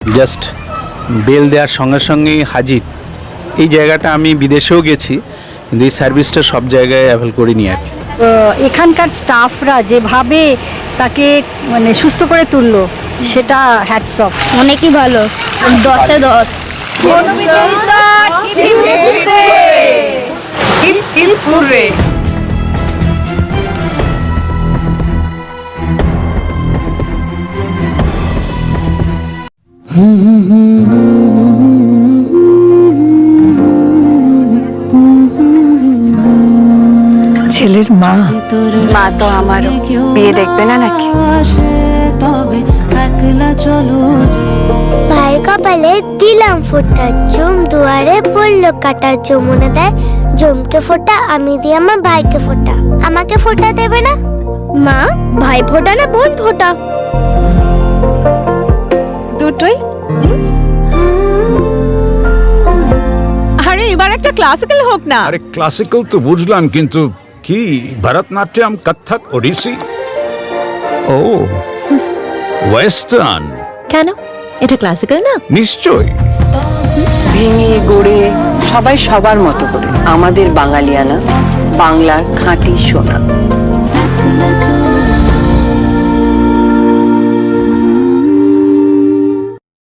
Just bell দেওয়ার সঙ্গে সঙ্গেই হাজির। এই জায়গাটা আমি বিদেশেও গেছি, কিন্তু এই সার্ভিসটা সব জায়গায় অ্যাভেল করিনি আর কি। এখানকার স্টাফরা যেভাবে তাকে মানে সুস্থ করে তুললো, সেটা হ্যাটস অফ। অনেকই ভালো, 10-এ 10। ছেলের মা মা তো আমারও বিয়ে দেখবে না নাকি? ভাই কপালে দিলাম ফোঁটা, জম দুয়ারে বললো কাটা, যমুনা দেয় জমকে ফোঁটা, আমি দিই আমার ভাইকে ফোঁটা। আমাকে ফোঁটা দেবে না মা? ভাই ফোঁটা না বোন ফোঁটা? দুটোই। আরে এবার একটা ক্লাসিক্যাল হোক না। আরে ক্লাসিক্যাল তো বুঝলাম, কিন্তু কি ভরতনাট্যম, কত্থক, ওডিসি? ও ওয়েস্টার্ন। কেন, এটা ক্লাসিক্যাল না? নিশ্চয়। ভেঙে গড়ে সবাই সবার মতো করে, আমাদের বাঙালিয়ানা, বাংলার খাঁটি সোনা।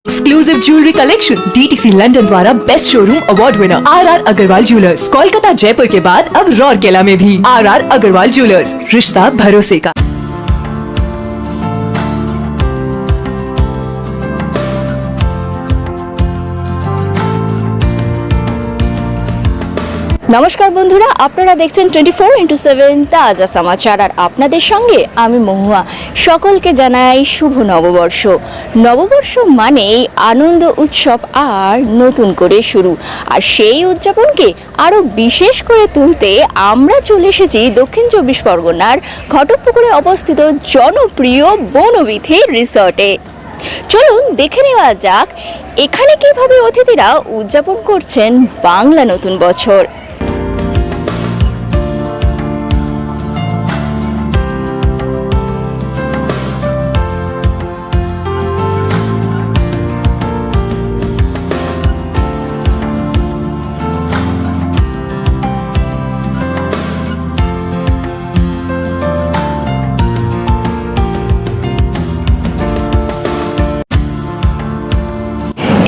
Exclusive jewellery collection DTC London द्वारा best showroom award winner RR Agarwal jewellers, Kolkata Jaipur के बाद अब रौरकेला में भी RR अग्रवाल ज्वेलर्स, रिश्ता भरोसे का। নমস্কার বন্ধুরা, আপনারা দেখছেন 24x7 তাজা সমাচার, আর আপনাদের সঙ্গে আমি মহুয়া। সকলকে জানাই শুভ নববর্ষ। নববর্ষ মানেই আনন্দ, উৎসব আর নতুন করে শুরু, আর সেই উদযাপনকে আরও বিশেষ করে তুলতে আমরা চলে এসেছি দক্ষিণ 24 পরগনার ঘটকপুকুরে অবস্থিত জনপ্রিয় বনবিথি রিসর্টে। চলুন দেখে নেওয়া যাক এখানে কিভাবে অতিথিরা উদযাপন করছেন বাংলা নতুন বছর।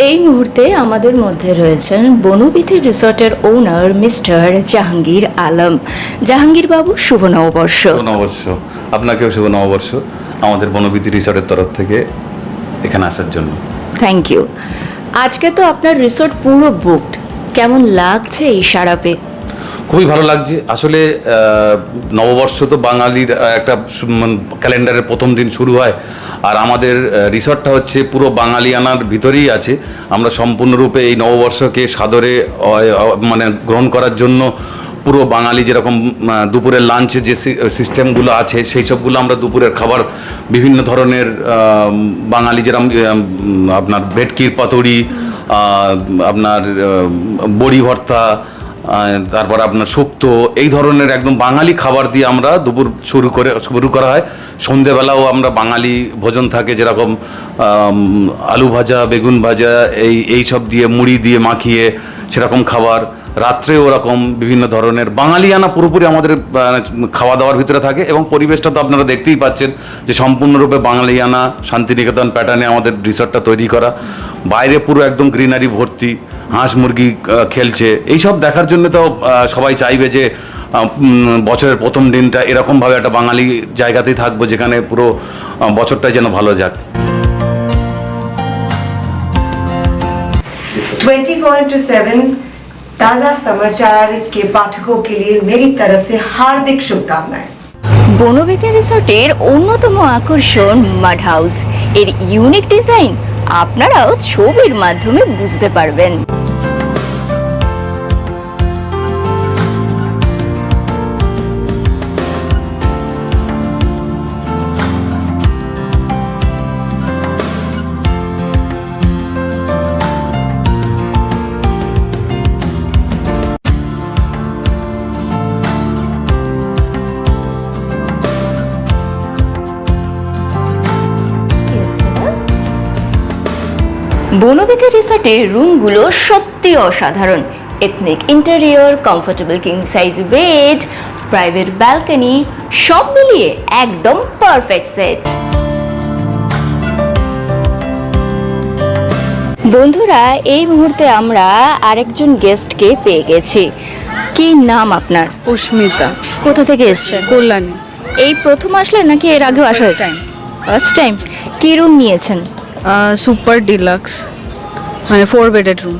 এই মুহূর্তে আমাদের মধ্যে রয়েছেন বনবিথি রিসর্টের ওনার মিস্টার জাহাঙ্গীর আলম। জাহাঙ্গীর বাবু, শুভ নববর্ষ। শুভ নববর্ষ। আপনাকেও শুভ নববর্ষ আমাদের বনবিথি রিসর্টের তরফ থেকে এখানে আসার জন্য। Thank you. আজকে তো আপনার রিসর্ট পুরো বুকড, কেমন লাগছে এই সারা পেয়ে? খুবই ভালো লাগছে। আসলে নববর্ষ তো বাঙালির একটা ক্যালেন্ডারের প্রথম দিন শুরু হয়, আর আমাদের রিসর্টটা হচ্ছে পুরো বাঙালিয়ানার ভিতরেই আছে। আমরা সম্পূর্ণরূপে এই নববর্ষকে সাদরে মানে গ্রহণ করার জন্য পুরো বাঙালি যেরকম দুপুরের লাঞ্চে যে সিস্টেমগুলো আছে, সেই সবগুলো আমরা দুপুরের খাবার বিভিন্ন ধরনের বাঙালি যেরকম আপনার ভেটকির পাতুড়ি, আপনার বড়ি ভর্তা, তারপর আপনার শুক্তো, এই ধরনের একদম বাঙালি খাবার দিয়ে আমরা দুপুর শুরু করা হয়। সন্ধেবেলাও আমরা বাঙালি ভোজন থাকে, যেরকম আলু ভাজা, বেগুন ভাজা, এই সব দিয়ে মুড়ি দিয়ে মাখিয়ে সেরকম খাবার। রাত্রে ওরকম বিভিন্ন ধরনের বাঙালিয়ানা পুরোপুরি আমাদের খাওয়া দাওয়ার ভিতরে থাকে, এবং পরিবেশটা তো আপনারা দেখতেই পাচ্ছেন যে সম্পূর্ণরূপে বাঙালিয়ানা শান্তিনিকেতন প্যাটার্নে আমাদের রিসর্টটা তৈরি করা। বাইরে পুরো একদম গ্রিনারি ভর্তি, হাঁস মুরগি খেলছে। এইসব দেখার জন্য তো সবাই চাইবে যে বছরের প্রথম দিনটা এরকমভাবে একটা বাঙালি জায়গাতেই থাকবো, যেখানে পুরো বছরটাই যেন ভালো যাক। 24x7 ताज़ा समाचार के पाठकों के लिए मेरी तरफ से हार्दिक शुभकामनाएं। বনবিথি রিসর্টের অন্যতম আকর্ষণ মাড হাউস। এর ইউনিক ডিজাইন আপনারাও ছবির মাধ্যমে বুঝতে পারবেন। বনবিথী রিসর্টের রুমগুলো সত্যি অসাধারণ। Ethnic interior, comfortable king size bed, private balcony, সব মিলিয়ে একদম পারফেক্ট সেট। বন্ধুরা, এই মুহূর্তে আমরা আরেকজন গেস্টকে পেয়ে গেছি। কি নাম আপনার? অস্মিতা, কোথা থেকে এসেছেন? কল্যাণী। এই প্রথম আসলেন নাকি এর আগেও আসা হয়েছে? First time. কি রুম নিয়েছেন? সুপার ডিলাক্স, মানে 4 বেডেড রুম।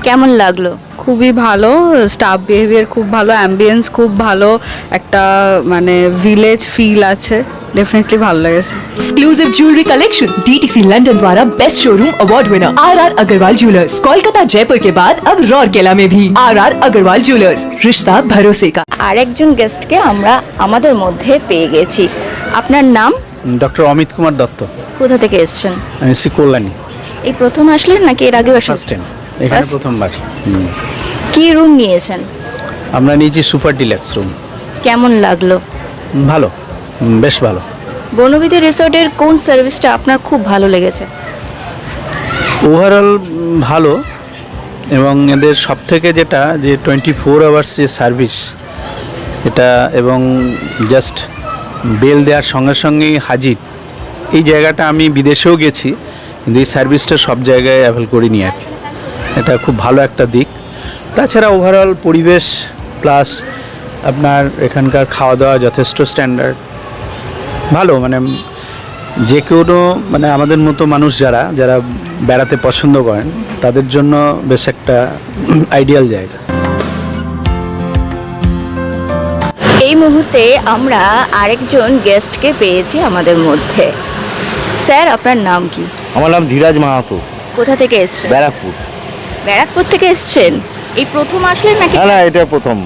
কেমন লাগলো? খুবই ভালো, স্টাফ বিহেভিয়ার খুব ভালো, অ্যাম্বিয়েন্স খুব ভালো, একটা মানে ভিলেজ ফিল আছে, डेफिनेटली ভালো লেগেছে। Exclusive jewellery collection DTC London द्वारा best showroom award winner RR Agarwal jewellers, Kolkata Jaipur के बाद अब रौरकेला में भी। आरआर अग्रवाल ज्वेलर्स, रिश्ता भरोसे का। আরেকজন গেস্টকে আমরা আমাদের মধ্যে পেয়ে গেছি। আপনার নাম? ডক্টর অমিত কুমার দত্ত। কোথা থেকে এসেছেন? আমি এসেছি কল্যাণী। এই প্রথম আসলেন নাকি এর আগেও আসা? ফার্স্ট টাইম, এখানে First? প্রথমবার। কি রুম নিয়েছেন? আমরা নিয়েছি সুপার ডিলাক্স রুম। কেমন লাগলো? ভালো, বেশ ভালো। বনবিথী রিসর্টের কোন সার্ভিসটা আপনার খুব ভালো লেগেছে? ওভারঅল ভালো, এবং এদের সব থেকে যেটা যে 24 আওয়ার্স যে সার্ভিস এটা, এবং জাস্ট বেল দেওয়ার সঙ্গে সঙ্গেই হাজির। এই জায়গাটা আমি বিদেশেও গেছি, কিন্তু এই সার্ভিসটা সব জায়গায় অ্যাভেল করিনি আর কি। এটা খুব ভালো একটা দিক। তাছাড়া ওভারঅল পরিবেশ প্লাস আপনার এখানকার খাওয়া দাওয়া যথেষ্ট স্ট্যান্ডার্ড ভালো। মানে যে কোনো মানে আমাদের মতো মানুষ যারা যারা বেড়াতে পছন্দ করেন তাদের জন্য বেশ একটা আইডিয়াল জায়গা। এই মুহূর্তে আমরা আরেকজন গেস্টকে পেয়েছি আমাদের মধ্যে। স্যার, আপনার নাম কি? আমার নাম ধীরাজ মাহাতো, কোথা থেকে এসেছেন? ব্যারাকপুর। ব্যারাকপুর থেকে এসেছেন? এই প্রথম আসলেন নাকি? না না, এটা প্রথম।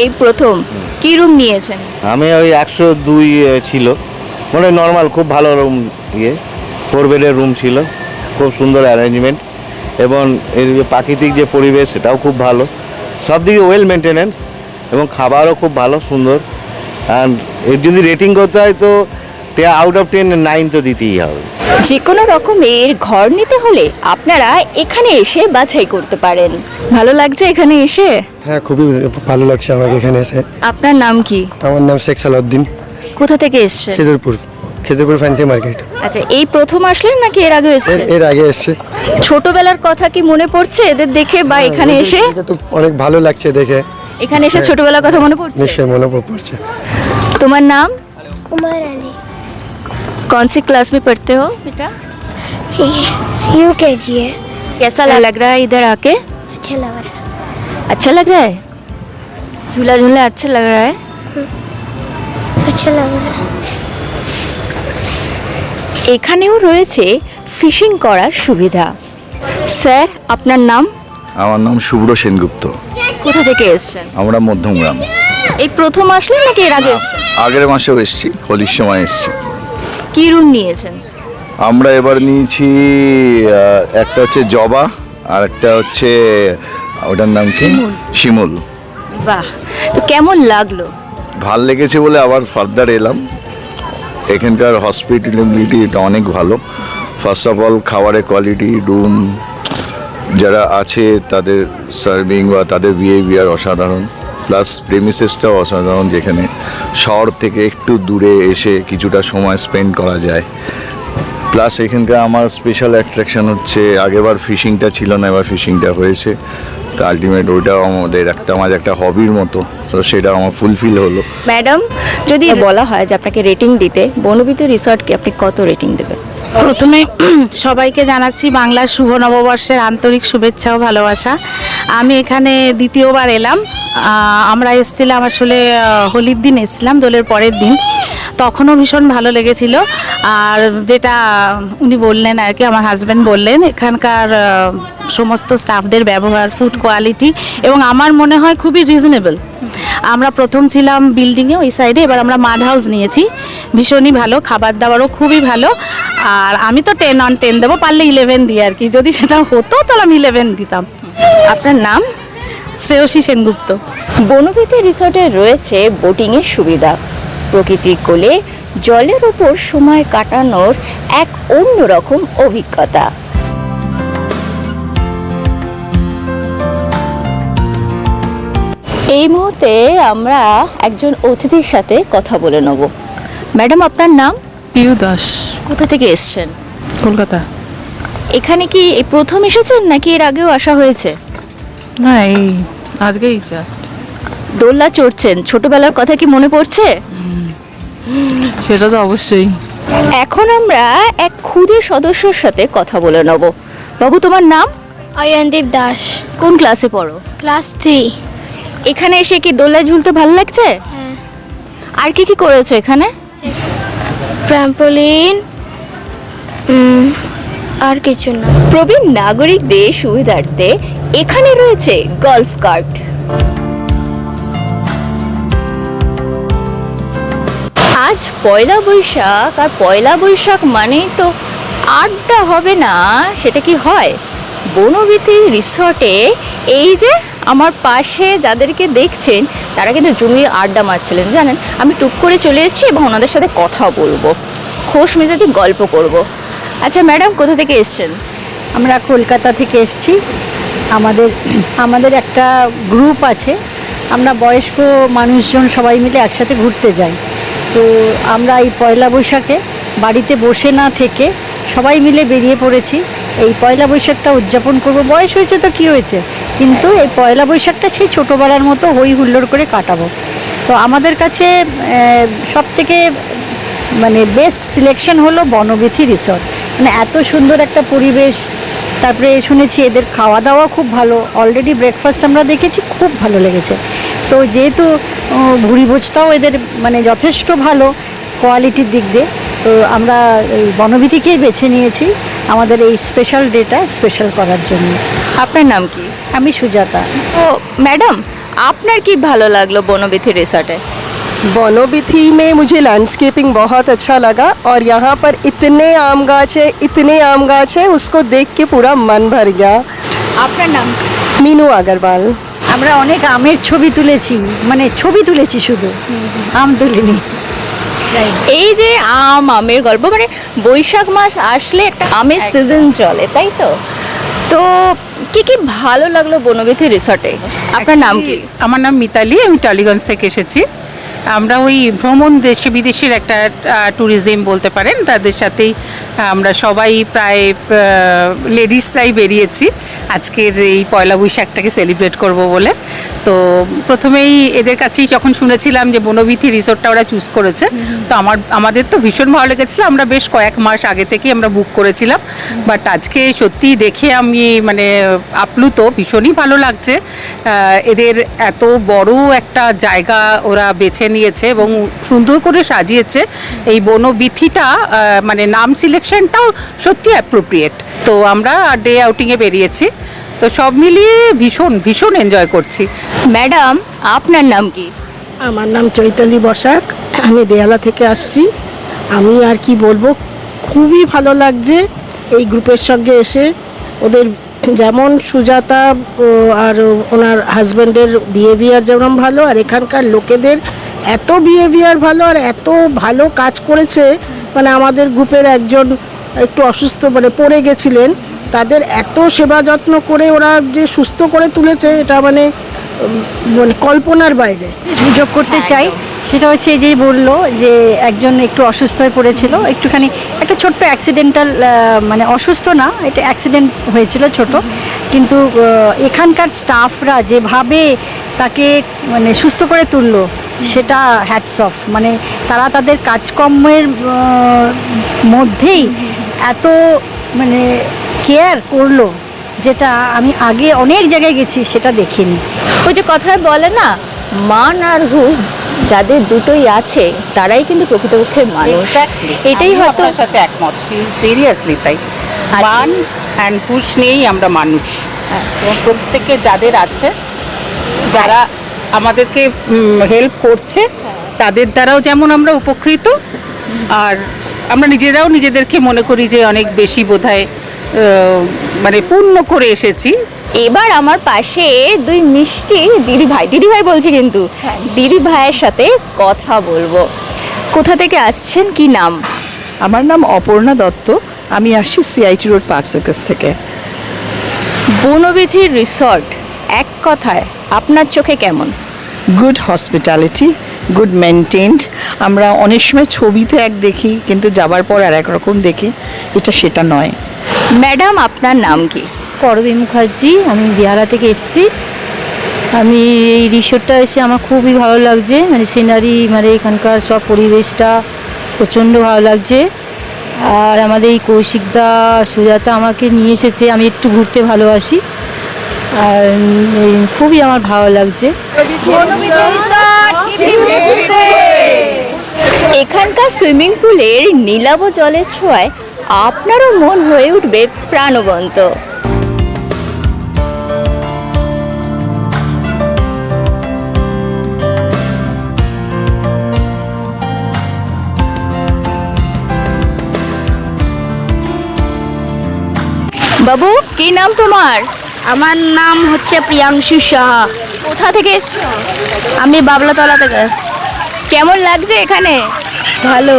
এই প্রথম। কি রুম নিয়েছেন? আমি ওই 102 ছিল, মানে নর্মাল, খুব ভালো রুম, 4 বেডের রুম ছিল, খুব সুন্দর অ্যারেঞ্জমেন্ট, এবং এর যে প্রাকৃতিক যে পরিবেশ সেটাও খুব ভালো, সব দিকে ওয়েল মেনটেনেন্স, এবং খাবারও খুব ভালো সুন্দর। অ্যান্ড এর যদি রেটিং করতে হয় তো আউট অফ 10 9 তো দিতেই হবে। যে কোনো রকমের ঘর নিতে হলে আপনারা এখানে এসে বাছাই করতে পারেন। ভালো লাগছে এখানে এসে? হ্যাঁ, খুবই ভালো লাগছে আমাকে এখানে এসে। আপনার নাম কি? আমার নাম শেখ সালাউদ্দিন। কোথা থেকে এসেছেন? খেদরপুর ফ্যান্সি মার্কেট। আচ্ছা, এই প্রথম আসলেন নাকি এর আগে এসেছেন? এর আগে এসেছে। ছোটবেলার কথা কি মনে পড়ছে এদের দেখে, বা এখানে এসে? এটা তো অনেক ভালো লাগছে দেখে। এখানে এসে ছোটবেলার কথা মনে পড়ছে? নিশ্চয়ই মনে পড়ছে। তোমার নাম? उमर अली, कौन सी क्लास में पढ़ते हो बेटा? UKG है। कैसा लग रहा है इधर आके? अच्छा लग रहा है। अच्छा लग रहा है? झूला झूला अच्छा लग रहा है? अच्छा लग रहा है। এখানেও রয়েছে ফিশিং করার সুবিধা। স্যার, আপনার নাম? আমার নাম শুভ্র সেনগুপ্ত। কোথা থেকে এসেছেন? আমরা মধ্যমগ্রাম। এই প্রথম আসলেন নাকি এর আগে এসেছেন? আগের মাসেও এসেছি, হোলির সময় এসেছি। কি রুম নিয়েছেন? আমরা এবার নিয়েছি একটা হচ্ছে জবা, আর একটা হচ্ছে ওটার নাম কি, শিমুল। বাহ, তো কেমন লাগলো? ভাল লেগেছে বলে আবার ফার্দার এলাম। এখানকার হসপিটালিটি এটা অনেক ভালো। ফার্স্ট অফ অল খাবারের কোয়ালিটি, রুম যারা আছে তাদের সার্ভিং বা তাদের বিহেভিয়ার অসাধারণ, প্লাস প্রেমিসেসটাও অসাধারণ, যেখানে শহর থেকে একটু দূরে এসে কিছুটা সময় স্পেন্ড করা যায়। প্লাস এখানকার আমার স্পেশাল অ্যাট্রাকশন হচ্ছে, আগেবার ফিশিংটা ছিল না, এবার ফিশিংটা হয়েছে। তো আলটিমেট ওইটাও আমাদের আমার একটা হবির মতো, তো সেটা আমার ফুলফিল হলো। ম্যাডাম, যদি বলা হয় যে আপনাকে রেটিং দিতে, বনবিথী রিসর্টকে আপনি কত রেটিং দেবেন? প্রথমে সবাইকে জানাচ্ছি বাংলার শুভ নববর্ষের আন্তরিক শুভেচ্ছা ও ভালোবাসা। আমি এখানে দ্বিতীয়বার এলাম। আমরা এসেছিলাম আসলে হোলির দিন এসেছিলাম, দোলের পরের দিন, তখনও ভীষণ ভালো লেগেছিল। আর যেটা উনি বললেন আর কি, আমার হাজব্যান্ড বললেন, এখানকার সমস্ত স্টাফদের ব্যবহার, ফুড কোয়ালিটি, এবং আমার মনে হয় খুবই রিজনেবল। আমরা প্রথম ছিলাম বিল্ডিংয়ে ওই সাইডে, এবার আমরা মাড হাউস নিয়েছি, ভীষণই ভালো, খাবার দাবারও খুবই ভালো। আর আমি তো 10 on 10 দেবো, পারলে 11 দিই আর কি, যদি সেটা হতো তাহলে আমি 11 দিতাম। আপনার নাম? শ্রেয়সী সেনগুপ্ত। বনবিথী রিসর্টে রয়েছে বোটিংয়ের সুবিধা। প্রকৃতির কোলে জলের উপর সময় কাটানোর এক অন্যরকম অভিজ্ঞতা। এই মুহূর্তে আমরা একজন অতিথির সাথে কথা বলে নেব। ম্যাডাম, আপনার নাম? পিউ দাস, কোথা থেকে এসেছেন? কলকাতা। এখানে কি এই প্রথম এসেছেন নাকি এর আগেও আসা হয়েছে? না, এই আজকেই জাস্ট। দোলনা চড়ছেন, ছোটবেলার কথা কি মনে পড়ছে? সেটা তো অবশ্যই। এখন আমরা এক ক্ষুদে সদস্যর সাথে কথা বলে নেব। বাবু, তোমার নাম? অয়নদীপ দাস, কোন ক্লাসে পড়ো? ক্লাস 3। এখানে এসে কি দোলনায় ঝুলতে ভালো লাগছে? হ্যাঁ। আর কি কি করেছো এখানে? ট্রাম্পোলিন, আর কিছু না। প্রবীণ নাগরিকদের সুবিধার্থে এখানে রয়েছে গলফ কার্ট। আজ পয়লা বৈশাখ, আর পয়লা বৈশাখ মানেই তো আড্ডা হবে না, সেটা কি হয়? বনবিথি রিসর্টে এই যে আমার পাশে যাদেরকে দেখছেন তারা কিন্তু জমিয়ে আড্ডা মারছিলেন, জানেন। আমি টুক করে চলে এসেছি এবং ওনাদের সাথে কথা বলবো, খোশ মেজাজে গল্প করব। আচ্ছা ম্যাডাম, কোথা থেকে এসেছেন? আমরা কলকাতা থেকে এসেছি। আমাদের একটা গ্রুপ আছে, আমরা বয়স্ক মানুষজন সবাই মিলে একসাথে ঘুরতে যাই। তো আমরা এই পয়লা বৈশাখে বাড়িতে বসে না থেকে সবাই মিলে বেরিয়ে পড়েছি। এই পয়লা বৈশাখটা উদযাপন করব। বয়স হয়েছে তো কী হয়েছে, কিন্তু এই পয়লা বৈশাখটা সেই ছোটোবেলার মতো হই হুল্লোড় করে কাটাবো। তো আমাদের কাছে সবথেকে মানে বেস্ট সিলেকশন হলো বনবিথি রিসর্ট। মানে এত সুন্দর একটা পরিবেশ, তারপরে শুনেছি এদের খাওয়া দাওয়া খুব ভালো। অলরেডি ব্রেকফাস্ট আমরা দেখেছি, খুব ভালো লেগেছে। তো যেহেতু ভুরিভোজটাও এদের মানে যথেষ্ট ভালো কোয়ালিটির দিক দিয়ে, তো আমরা এই বনবিথিকেই বেছে নিয়েছি আমাদের এই স্পেশাল ডেটা স্পেশাল করার জন্য। আপনার নাম কি? আমি সুজাতা। তো ম্যাডাম, আপনার কি ভালো লাগলো বনবিথি রিসর্টে? बनोबिथी में मुझे लैंडस्केपिंग बहुत अच्छा लगा और यहाँ पर इतने आम गाछ है उसको देख के पूरा मन भर गया। আপনার নাম? मीनू अग्रवाल। আমরা অনেক আমের ছবি তুলেছি, মানে ছবি তুলেছি, শুধু আম তুলিনি। এই যে আমের গল্প, মানে বৈশাখ মাস আসলে একটা আমের সিজন চলে, তাই তো? তো কি কি ভালো লাগলো বনবিথি রিসর্টে? আপনার নাম কি? আমার নাম মিতালি, আমি টালিগঞ্জ থেকে এসেছি। আমরা ওই ভ্রমণ দেশে বিদেশের একটা ট্যুরিজম বলতে পারেন, তাদের সাথেই আমরা সবাই প্রায় লেডিসরাই বেরিয়েছি আজকের এই পয়লা বৈশাখটাকে সেলিব্রেট করব বলে। তো প্রথমেই এদের কাছেই যখন শুনেছিলাম যে বনবিথি রিসোর্টটা ওরা চুজ করেছে, তো আমাদের তো ভীষণ ভালো লেগেছিল। আমরা বেশ কয়েক মাস আগে থেকেই আমরা বুক করেছিলাম, বাট আজকে সত্যি দেখে আমি মানে আপ্লুত, ভীষণই ভালো লাগছে। এদের এত বড় একটা জায়গা ওরা বেছে নিয়েছে এবং সুন্দর করে সাজিয়েছে। এই বনবিথিটা মানে নাম সিলেকশনটাও সত্যি অ্যাপ্রোপ্রিয়েট। তো আমরা ডে আউটিংয়ে বেরিয়েছি, তো সব মিলিয়ে ভীষণ ভীষণ এনজয় করছি। ম্যাডাম, আপনার নাম কি? আমার নাম চৈতালি বসাক, আমি বেহালা থেকে আসছি। আমি আর কি বলবো, খুবই ভালো লাগছে এই গ্রুপের সঙ্গে এসে। ওদের যেমন সুজাতা আর ওনার হাজব্যান্ডের বিহেভিয়ার যেমন ভালো, আর এখানকার লোকেদের এত বিহেভিয়ার ভালো, আর এত ভালো কাজ করেছে। মানে আমাদের গ্রুপের একজন একটু অসুস্থ, মানে পড়ে গেছিলেন, তাদের এত সেবা যত্ন করে ওরা যে সুস্থ করে তুলেছে, এটা মানে কল্পনার বাইরে। যোগ করতে চাই, সেটা হচ্ছে এই যেই বললো যে একজন একটু অসুস্থ হয়ে পড়েছিল, একটুখানি একটা ছোট্ট অ্যাক্সিডেন্টাল, মানে অসুস্থ না, এটা অ্যাক্সিডেন্ট হয়েছিল ছোট, কিন্তু এখানকার স্টাফরা যেভাবে তাকে মানে সুস্থ করে তুললো, সেটা হ্যাটস অফ। মানে তারা তাদের কাজকর্মের মধ্যেই এত মানে কেয়ার করলো, যেটা আমি আগে অনেক জায়গায় গেছি সেটা দেখিনি। ওই যে কথায় বলে না, মান আর হুশ যাদের দুটোই আছে তারাই কিন্তু প্রকৃতপক্ষে মানুষ। এটাই হয়তো সাথে একমত, সিরিয়াসলি তাই। মান অ্যান্ড হুশ নিয়েই আমরা মানুষ। প্রত্যেকে যাদের আছে, যারা আমাদেরকে হেল্প করছে, তাদের দ্বারাও যেমন আমরা উপকৃত, আর আমরা নিজেরাও নিজেদেরকে মনে করি যে অনেক বেশি বোধহয় মানে পূর্ণ করে এসেছি। এবার আমার পাশে দুই মিষ্টি দিদিভাই বলছি, কিন্তু দিদি ভাইয়ের সাথে কথা বলবো। কোথা থেকে আসছেন, কি নাম? আমার নাম অপর্ণা দত্ত, আমি আসছি সিআইটি রোড পার্ক সার্কাস থেকে। বনবিথি রিসর্ট এক কথায় আপনার চোখে কেমন? Good hospitality, good maintained. আমরা অনেক সময় ছবিতে এক দেখি, কিন্তু যাবার পর আর এক রকম দেখি, এটা সেটা নয়। ম্যাডাম আপনার নাম কি? করবী মুখার্জি, আমি বিহারা থেকে এসেছি। আমি এই রিসোর্টটা এসে আমার খুবই ভালো লাগছে, মানে সিনারি, মানে এখানকার সব পরিবেশটা প্রচণ্ড ভালো লাগছে। আর আমাদের এই কৌশিকদা সুজাতা আমাকে নিয়ে এসেছে, আমি একটু ঘুরতে ভালোবাসি, আর খুবই আমার ভালো লাগছে। এখানকার সুইমিং পুলের নীলাভ জলের ছোঁয়ায় আপনারও মন হয়ে উঠবে প্রাণবন্ত। বাবু, কি নাম তোমার? আমার নাম হচ্ছে প্রিয়াংশু সাহা। কোথা থেকে এসছো? আমি বাবলাতলা থেকে। কেমন লাগছে এখানে? ভালো,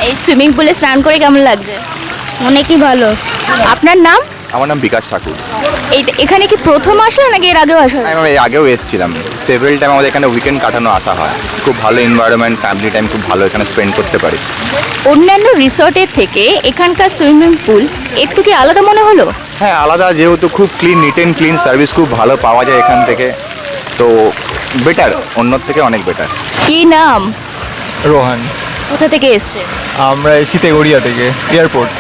এই সুইমিং পুলে স্নান করে কেমন লাগছে? অনেকই ভালো। আপনার নাম? আমার নাম বিকাশ ঠাকুর। এখানে কি প্রথম আসলে নাকি এর আগেও আসা? আমি আগেও এসেছিলাম, সেভারেল টাইম আমাদের এখানে উইকেন্ড কাটানো আসা হয়। খুব ভালো এনভায়রনমেন্ট, ফ্যামিলি টাইম খুব ভালো এখানে স্পেন্ড করতে পারি। অন্যান্য রিসর্টের থেকে এখানকার সুইমিং পুল একটু কি আলাদা মনে হলো? হ্যাঁ, আলাদা, যেহেতু খুব clean, neat and clean, service খুব ভালো পাওয়া যায় এখান থেকে, তো বেটার, অন্যর থেকে অনেক বেটার। কি নাম? রোহান। কোথা থেকে এসছে? আমরা এসেছি তেগড়িয়া থেকে, এয়ারপোর্ট।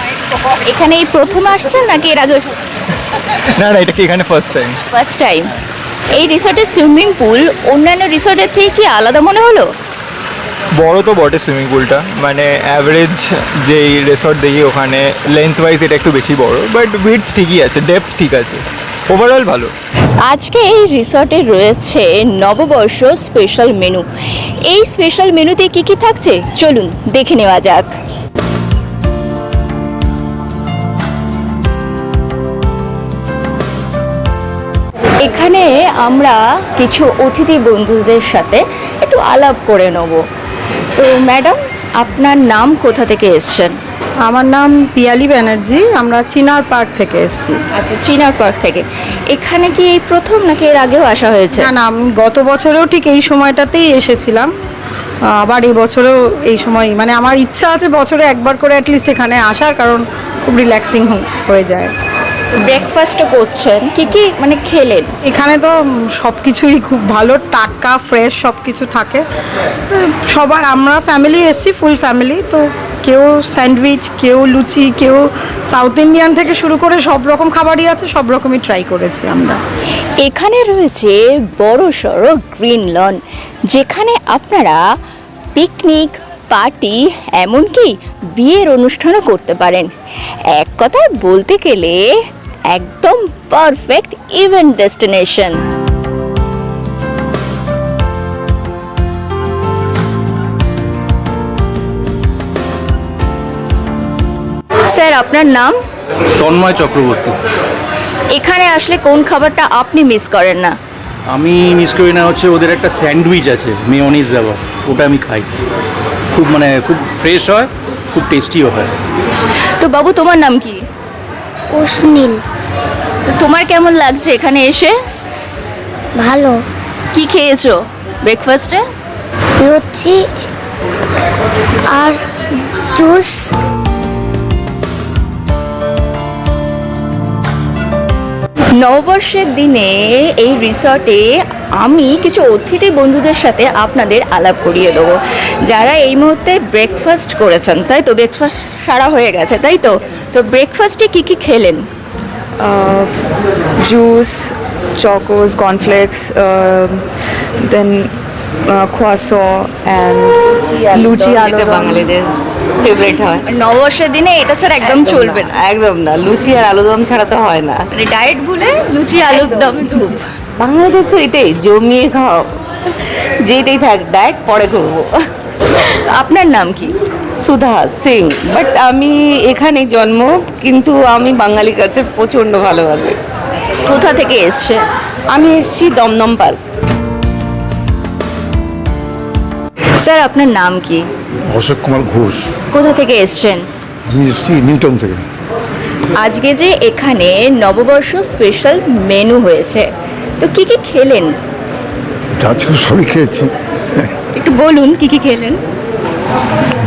এখানে এই প্রথম আসছেন নাকি এর আগে? না না, এটা কি এখানে ফার্স্ট টাইম? First time. এই রিসর্টের সুইমিং পুল অন্যান্য রিসর্টের থেকে কি আলাদা মনে হলো? বড় তো বটে সুইমিং পুলটা, মানে অ্যাভারেজ যেই রিসর্ট দেখি ওখানে লেন্থ ওয়াইজ এটা একটু বেশি বড়, বাট উইডথ ঠিকই আছে, ডেপথ ঠিক আছে, ওভারঅল ভালো। আজকে এই রিসর্টে রয়েছে নববর্ষ স্পেশাল মেনু। এই স্পেশাল মেনুতে কি কি থাকছে চলুন দেখে নেওয়া যাক। এখানে আমরা কিছু অতিথি বন্ধুদের সাথে একটু আলাপ করে নেব। তো ম্যাডাম, আপনার নাম, কোথা থেকে এসছেন? আমার নাম পিয়ালি ব্যানার্জি, আমরা চিনার পার্ক থেকে এসেছি। আচ্ছা, চিনার পার্ক থেকে। এখানে কি এই প্রথম নাকি এর আগেও আসা হয়েছে? না না, আমি গত বছরেও ঠিক এই সময়টাতেই এসেছিলাম, আবার এই বছরেও এই সময়, মানে আমার ইচ্ছা আছে বছরে একবার করে অ্যাটলিস্ট এখানে আসার, কারণ খুব রিল্যাক্সিং হয়ে যায়। ব্রেকফাস্টও করছেন, কি কি মানে খেলেন? এখানে তো সব কিছুই খুব ভালো, টাটকা ফ্রেশ সব কিছু থাকে। সবাই আমরা ফ্যামিলি এসেছি, ফুল ফ্যামিলি, তো কেউ স্যান্ডউইচ, কেউ লুচি, কেউ সাউথ ইন্ডিয়ান থেকে শুরু করে সব রকম খাবারই আছে, সব রকমই ট্রাই করেছি আমরা। এখানে রয়েছে বড় সড়ো গ্রিন লন, যেখানে আপনারা পিকনিক, পার্টি, এমনকি বিয়ের অনুষ্ঠানও করতে পারেন। এক কথায় বলতে গেলে একদম পারফেক্ট ইভেন্ট ডেস্টিনেশন। স্যার, আপনার নাম? তন্ময় চক্রবর্তী। এখানে আসলে কোন খাবারটা আপনি মিস করেন না? আমি মিস করি না হচ্ছে ওদের একটা স্যান্ডউইচ আছে মেয়োনিজ দেওয়া, ওটা আমি খাই, খুব মানে খুব ফ্রেশ হয়, খুব টেস্টিও হয়। তো বাবু, তোমার নাম কি? উসনীল। তো তোমার কেমন লাগছে এখানে এসে? ভালো। কি খেয়েছো ব্রেকফাস্টে? লুচি আর জুস। নববর্ষের দিনে এই রিসর্টে আমি কিছু অতিথি বন্ধুদের সাথে আপনাদের আলাপ করিয়ে দেবো, যারা এই মুহূর্তে ব্রেকফাস্ট করেছেন, তাই তো? ব্রেকফাস্ট সারা হয়ে গেছে, তাই তো? তো ব্রেকফাস্টে কি কি খেলেন? জুস, চকোস, কর্নফ্লেক্স, দেন খোয়াসো অ্যান্ড লুচি, আলু। বাঙালিদের ফেভারিট হয় নববর্ষের দিনে, এটা ছাড়া একদম চলবে না। একদম না, লুচি আর আলুদম ছাড়া তো হয় না। মানে ডায়েট ভুলে লুচি আলুর দম। বাঙালিদের তো এটাই, জমিয়ে খাও, যেটাই থাক, ডায়েট পরে করবো। আপনার নাম কি? সুধা সিং। বাট আমি এখানেই জন্ম, কিন্তু আমি বাঙালি কাছে প্রচণ্ড ভালোবাসি। কোথা থেকে এসছে? আমি এসেছি দমদম পার্ক। স্যার, আপনার নাম কি? অশোক কুমার ঘোষ। কোথা থেকে এসছেন? আমি এসেছি নিউটন থেকে। আজকে যে এখানে নববর্ষ স্পেশাল মেনু হয়েছে, তো কি কি খেলেন? যা ছিল সবই খেয়েছি। একটু বলুন কি কি খেলেন?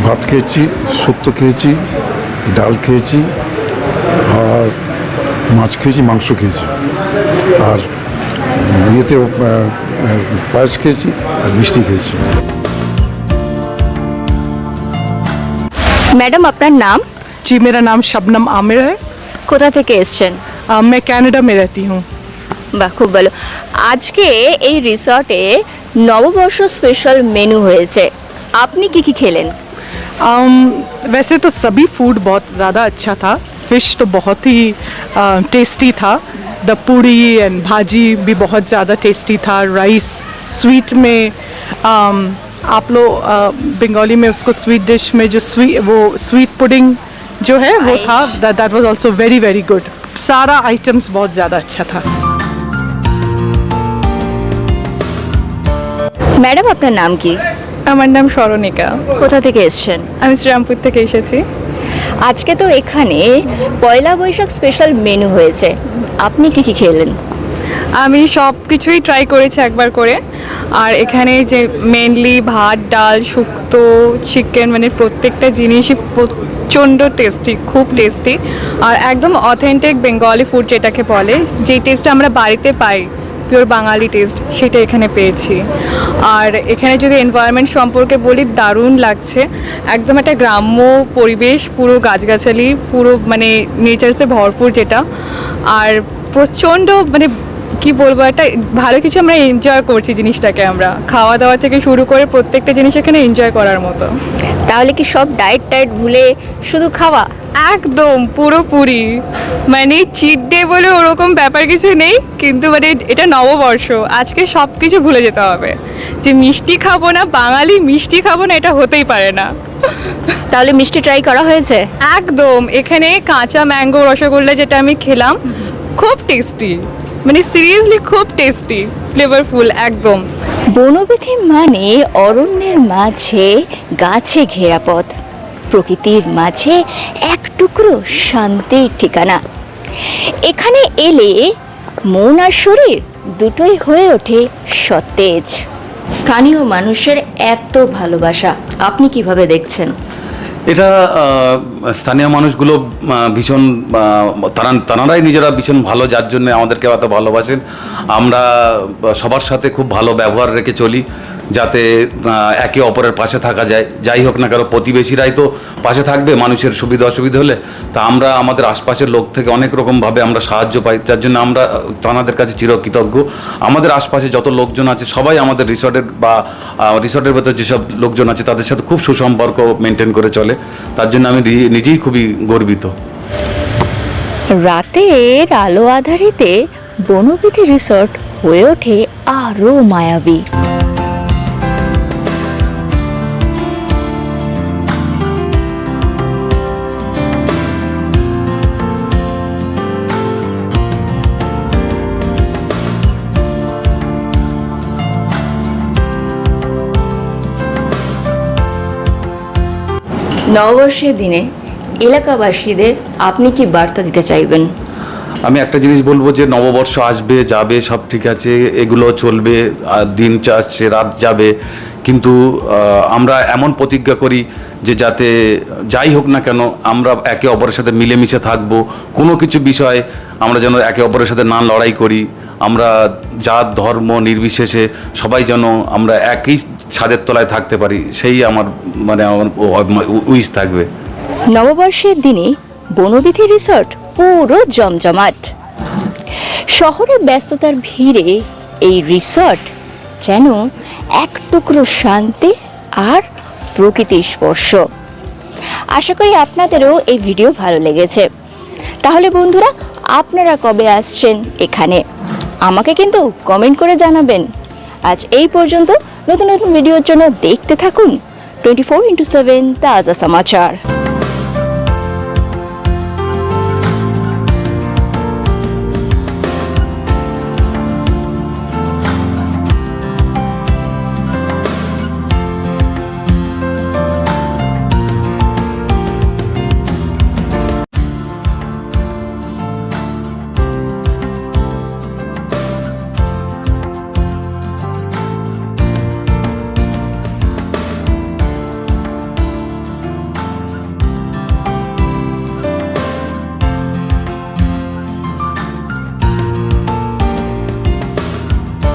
ভাত খেয়েছি, শুক্তো খেয়েছি, ডাল খেয়েছি, আর মাছ খেয়েছি, মাংস খেয়েছি, আর ইয়েতে পায়েস খেয়েছি, আর মিষ্টি খেয়েছি। ম্যাডাম আপনার নাম? जी मेरा नाम शबनम आमिर है। কোথা থেকে এসেছেন? मैं कनाडा में रहती हूँ। বাহ, খুব ভালো। আজকে এই রিসর্টে নববর্ষ স্পেশাল মেনু হয়েছে, আপনি কি কি খেলেন? वैसे तो सभी फूड बहुत ज़्यादा अच्छा था। फ़िश तो बहुत ही टेस्टी था। द पूड़ी एंड भाजी भी बहुत ज़्यादा टेस्टी था। राइस स्वीट में आप लोग बंगाली में उसको स्वीट डिश में जो स्वीट पुडिंग जो है वो था, that was also very very good. सारा आइटम्स बहुत ज़्यादा अच्छा था। ম্যাডাম আপনার নাম কি? আমার নাম স্মরণিকা। কোথা থেকে এসেছেন? আমি শ্রীরামপুর থেকে এসেছি। আজকে তো এখানে পয়লা বৈশাখ স্পেশাল মেনু হয়েছে, আপনি কি কি খেলেন? আমি সব কিছুই ট্রাই করেছি একবার করে। আর এখানে যে মেনলি ভাত, ডাল, শুক্তো, চিকেন, মানে প্রত্যেকটা জিনিসই প্রচণ্ড টেস্টি, খুব টেস্টি। আর একদম অথেন্টিক বেঙ্গলি ফুড যেটাকে বলে, যেই টেস্টটা আমরা বাড়িতে পাই, পিওর বাঙালি টেস্ট, সেটা এখানে পেয়েছি। আর এখানে যদি এনভায়রনমেন্ট সম্পর্কে বলি, দারুণ লাগছে। একদম একটা গ্রাম্য পরিবেশ, পুরো গাছগাছালি, পুরো মানে নেচারসে ভরপুর যেটা। আর প্রচণ্ড মানে কি বলবো, একটা ভালো কিছু আমরা এনজয় করছি জিনিসটাকে। আমরা খাওয়া দাওয়া থেকে শুরু করে প্রত্যেকটা জিনিস এখানে এনজয় করার মতো। তাহলে কি সব ডায়েট ভুলে শুধু খাওয়া? একদম পুরোপুরি, মানে চিট ডে বলে ওরকম ব্যাপার কিছু নেই, কিন্তু মানে এটা নববর্ষ, আজকে সব কিছু ভুলে যেতে হবে। যে মিষ্টি খাবো না, বাঙালি মিষ্টি খাবো না, এটা হতেই পারে না। তাহলে মিষ্টি ট্রাই করা হয়েছে? একদম। এখানে কাঁচা ম্যাঙ্গো রসগোল্লা যেটা আমি খেলাম, খুব টেস্টি, মানে সিরিয়াসলি খুব টেস্টি, ফ্লেভারফুল একদম। বনবিথি মানে অরণ্যের মাঝে গাছে ঘেরা পথ, প্রকৃতির মাঝে এক টুকরো শান্তির ঠিকানা। এখানে এলে মন আর শরীর দুটোই হয়ে ওঠে সতেজ। স্থানীয় মানুষের এত ভালোবাসা আপনি কিভাবে দেখছেন? এটা স্থানীয় মানুষগুলো ভীষণ তারাই নিজেরা ভীষণ ভালো, যার জন্য আমাদেরকে এত ভালোবাসেন। আমরা সবার সাথে খুব ভালো ব্যবহার রেখে চলি, যাতে একে অপরের পাশে থাকা যায়। যাই হোক না কারো, প্রতিবেশীরাই তো পাশে থাকবে মানুষের সুবিধা অসুবিধা হলে। তা আমরা আমাদের আশপাশের লোক থেকে অনেক রকমভাবে আমরা সাহায্য পাই, যার জন্য আমরা তাদের কাছে চিরকৃতজ্ঞ। আমাদের আশপাশে যত লোকজন আছে সবাই আমাদের রিসর্টের ভেতর যেসব লোকজন আছে তাদের সাথে খুব সুসম্পর্ক মেনটেন করে চলে, তার জন্য আমি নিজেই খুবই গর্বিত। রাতের আলো আধারিতে বনবিথি রিসর্ট হয়ে ওঠে আরও মায়াবী। নববর্ষের দিনে এলাকাবাসীদের আপনি কি বার্তা দিতে চাইবেন? আমি একটা জিনিস বলবো যে নববর্ষ আসবে যাবে সব ঠিক আছে, এগুলো চলবে, দিন আসছে রাত যাবে, কিন্তু আমরা এমন প্রতিজ্ঞা করি যে যাতে যাই হোক না কেন আমরা একে অপরের সাথে মিলেমিশে থাকবো। কোনো কিছু বিষয় আমরা যেন একে অপরের সাথে না লড়াই করি। আমরা জাত ধর্ম নির্বিশেষে সবাই যেন আমরা একই ছাদের তলায় থাকতে পারি, সেই আমার উইশ থাকবে। নববর্ষের দিনে বনবিথি রিসর্ট পুরো জমজমাট। শহরের ব্যস্ততার ভিড়ে এই রিসর্ট যেন এক টুকরো শান্তি আর প্রকৃতির স্পর্শ। আশা করি আপনাদেরও এই ভিডিও ভালো লেগেছে। তাহলে বন্ধুরা, আপনারা কবে আসছেন এখানে আমাকে কিন্তু কমেন্ট করে জানাবেন। আজ এই পর্যন্ত। নতুন নতুন ভিডিওর জন্য দেখতে থাকুন 24x7 তাজা সমাচার।